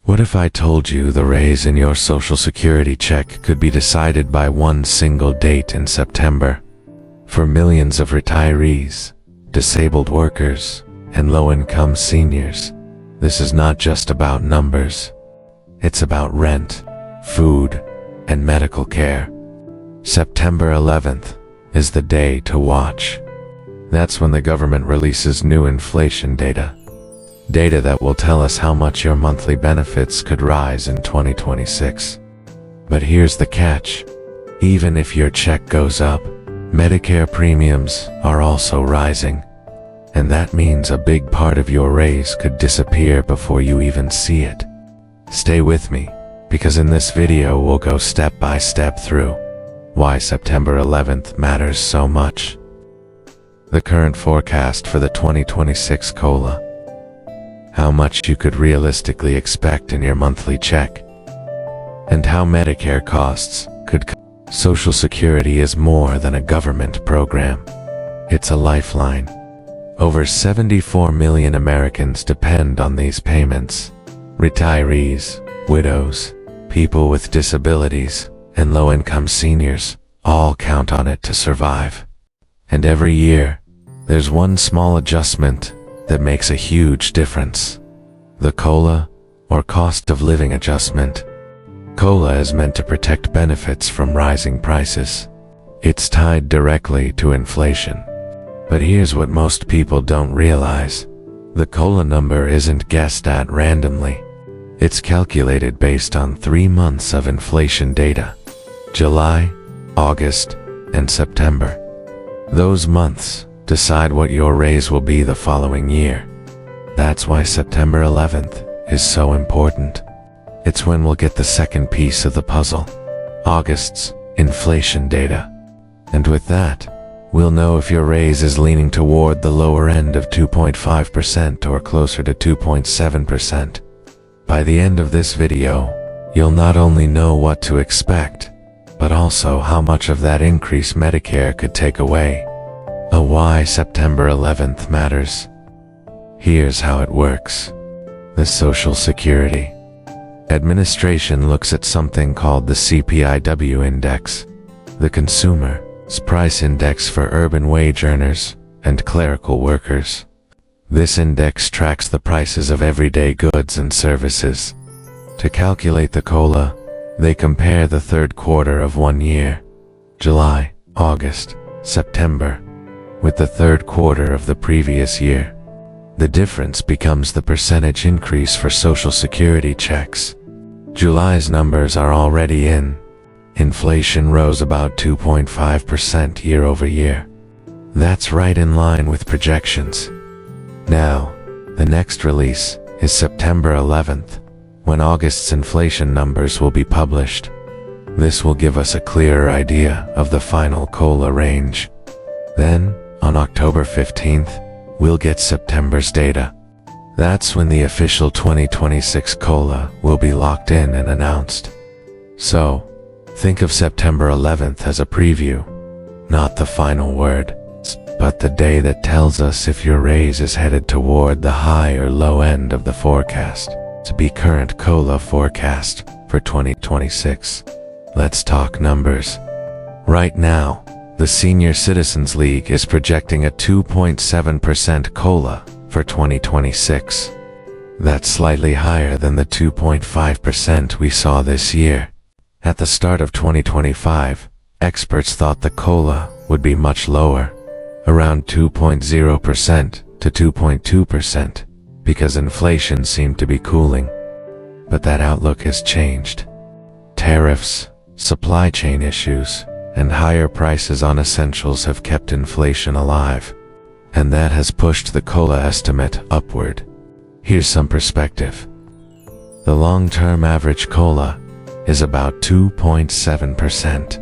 What if I told you the raise in your Social Security check could be decided by one single date in September? For millions of retirees, disabled workers, and low-income seniors, this is not just about numbers. It's about rent, food, and medical care. September 11th is the day to watch. That's when the government releases new inflation data. Data that will tell us how much your monthly benefits could rise in 2026. But here's the catch. Even if your check goes up, Medicare premiums are also rising. And that means a big part of your raise could disappear before you even see it. Stay with me, because in this video we'll go step by step through why September 11th matters so much. The current forecast for the 2026 COLA. How much you could realistically expect in your monthly check, and how Medicare costs could Social Security is more than a government program. It's a lifeline. Over 74 million Americans depend on these payments. Retirees, widows, people with disabilities, and low-income seniors all count on it to survive. And every year, there's one small adjustment that makes a huge difference. The COLA, or cost of living adjustment. COLA is meant to protect benefits from rising prices. It's tied directly to inflation. But here's what most people don't realize. The COLA number isn't guessed at randomly. It's calculated based on 3 months of inflation data: July, August, and September. Those months decide what your raise will be the following year. That's why September 11th is so important. It's when we'll get the second piece of the puzzle, August's inflation data. And with that, we'll know if your raise is leaning toward the lower end of 2.5% or closer to 2.7%. By the end of this video, you'll not only know what to expect, but also how much of that increase Medicare could take away. Why September 11th matters. Here's how it works. The Social Security Administration looks at something called the cpi-w index, the Consumer's Price Index for urban wage earners and clerical workers. This index tracks the prices of everyday goods and services. To calculate the COLA, they compare the third quarter of one year, July, August, September, with the third quarter of the previous year. The difference becomes the percentage increase for Social Security checks. July's numbers are already in. Inflation rose about 2.5% year over year. That's right in line with projections. Now, the next release is September 11th, when August's inflation numbers will be published. This will give us a clearer idea of the final COLA range. Then, on October 15th, we'll get September's data. That's when the official 2026 COLA will be locked in and announced. So, think of September 11th as a preview, not the final word, but the day that tells us if your raise is headed toward the high or low end of the forecast. To be current COLA forecast for 2026. Let's talk numbers. Right now, the Senior Citizens League is projecting a 2.7% COLA for 2026. That's slightly higher than the 2.5% we saw this year. At the start of 2025, experts thought the COLA would be much lower, around 2.0% to 2.2%, because inflation seemed to be cooling. But that outlook has changed. Tariffs, supply chain issues, and higher prices on essentials have kept inflation alive, and that has pushed the COLA estimate upward. Here's some perspective. The long-term average COLA is about 2.7%.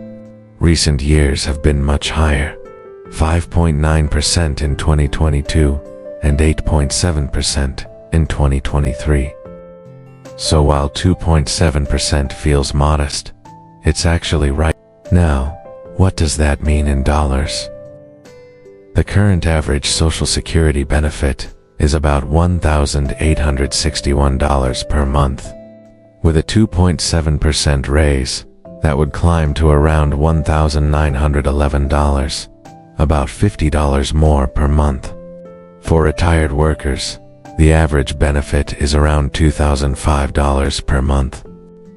Recent years have been much higher, 5.9% in 2022 and 8.7% in 2023. So while 2.7% feels modest, it's actually right. Now, what does that mean in dollars? The current average Social Security benefit is about $1,861 per month. With a 2.7% raise, that would climb to around $1,911, about $50 more per month. For retired workers, the average benefit is around $2,005 per month.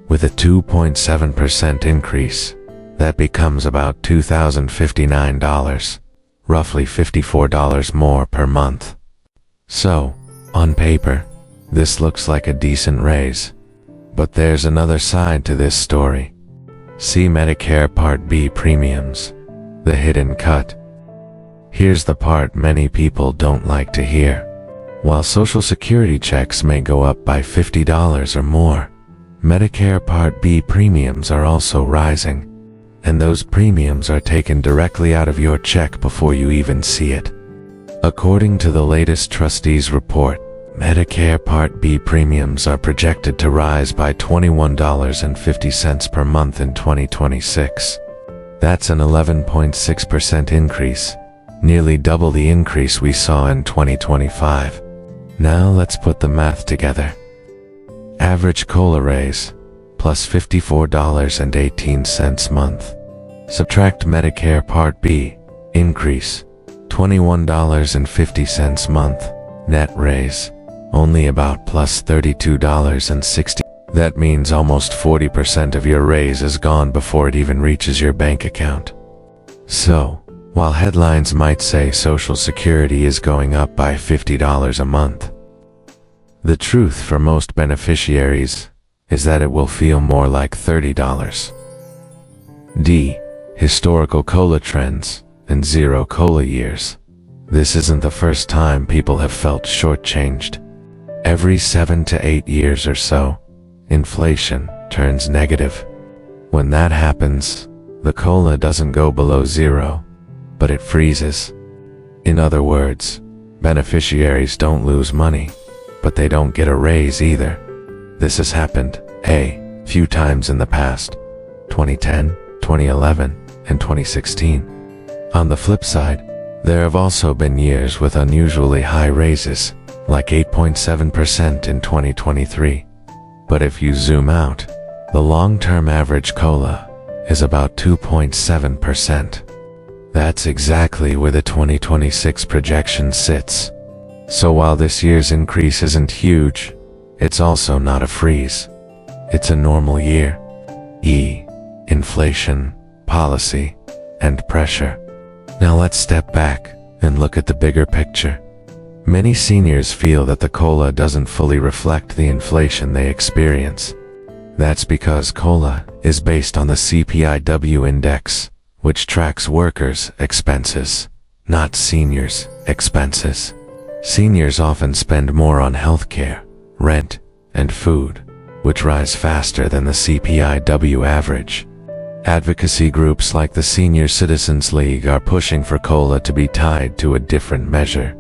With a 2.7% increase, that becomes about $2,059, roughly $54 more per month. So, on paper, this looks like a decent raise. But there's another side to this story. See Medicare Part B premiums, the hidden cut. Here's the part many people don't like to hear. While Social Security checks may go up by $50 or more, Medicare Part B premiums are also rising, and those premiums are taken directly out of your check before you even see it. According to the latest trustees report, Medicare Part B premiums are projected to rise by $21.50 per month in 2026. That's an 11.6% increase, nearly double the increase we saw in 2025. Now let's put the math together. Average COLA raise, plus $54.18 month. Subtract Medicare Part B, increase, $21.50 month. Net raise, only about plus $32.60. That means almost 40% of your raise is gone before it even reaches your bank account. So, while headlines might say Social Security is going up by $50 a month, the truth for most beneficiaries is that it will feel more like $30. Historical COLA trends and zero COLA years. This isn't the first time people have felt shortchanged. Every 7 to 8 years or so, inflation turns negative. When that happens, the COLA doesn't go below zero, but it freezes. In other words, beneficiaries don't lose money, but they don't get a raise either. This has happened a few times in the past, 2010, 2011, and 2016. On the flip side, there have also been years with unusually high raises, like 8.7% in 2023. But if you zoom out, the long-term average COLA is about 2.7%. That's exactly where the 2026 projection sits. So while this year's increase isn't huge, it's also not a freeze. It's a normal year. Inflation, policy, and pressure. Now let's step back and look at the bigger picture. Many seniors feel that the COLA doesn't fully reflect the inflation they experience. That's because COLA is based on the cpi-w index, which tracks workers' expenses, not seniors' expenses. Seniors often spend more on healthcare, rent, and food, which rise faster than the cpi-w average. Advocacy groups like the Senior Citizens League are pushing for COLA to be tied to a different measure,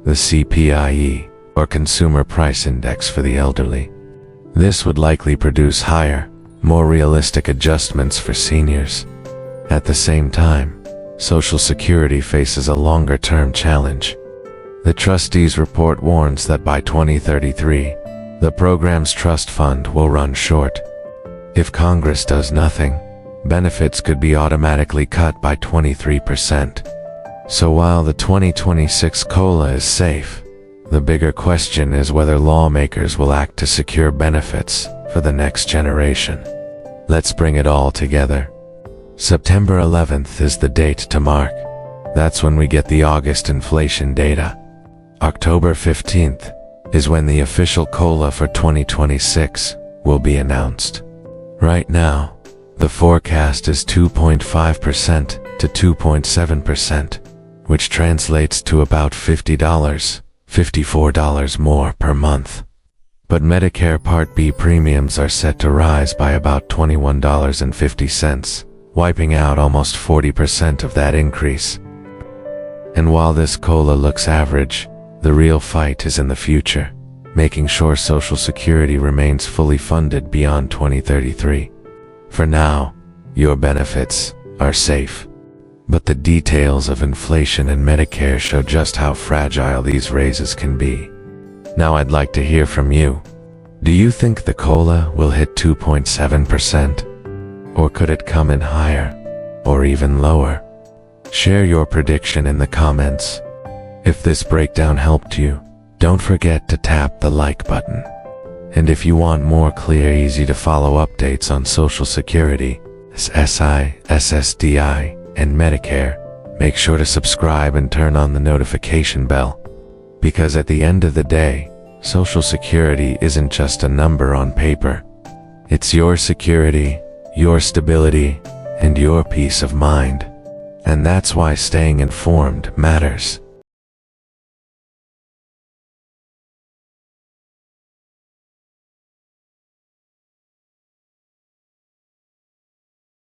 the CPIE, or Consumer Price Index for the elderly. This would likely produce higher, more realistic adjustments for seniors. At the same time, Social Security faces a longer-term challenge. The trustees' report warns that by 2033, the program's trust fund will run short. If Congress does nothing, benefits could be automatically cut by 23%. So while the 2026 COLA is safe, the bigger question is whether lawmakers will act to secure benefits for the next generation. Let's bring it all together. September 11th is the date to mark. That's when we get the August inflation data. October 15th is when the official COLA for 2026 will be announced. Right now, the forecast is 2.5% to 2.7%, which translates to about $54 more per month. But Medicare Part B premiums are set to rise by about $21.50, wiping out almost 40% of that increase. And while this COLA looks average, the real fight is in the future, making sure Social Security remains fully funded beyond 2033. For now, your benefits are safe. But the details of inflation and Medicare show just how fragile these raises can be. Now I'd like to hear from you. Do you think the COLA will hit 2.7%? Or could it come in higher? Or even lower? Share your prediction in the comments. If this breakdown helped you, don't forget to tap the like button. And if you want more clear, easy to follow updates on Social Security, SSI, SSDI, and Medicare, make sure to subscribe and turn on the notification bell. Because at the end of the day, Social Security isn't just a number on paper. It's your security, your stability, and your peace of mind. And that's why staying informed matters.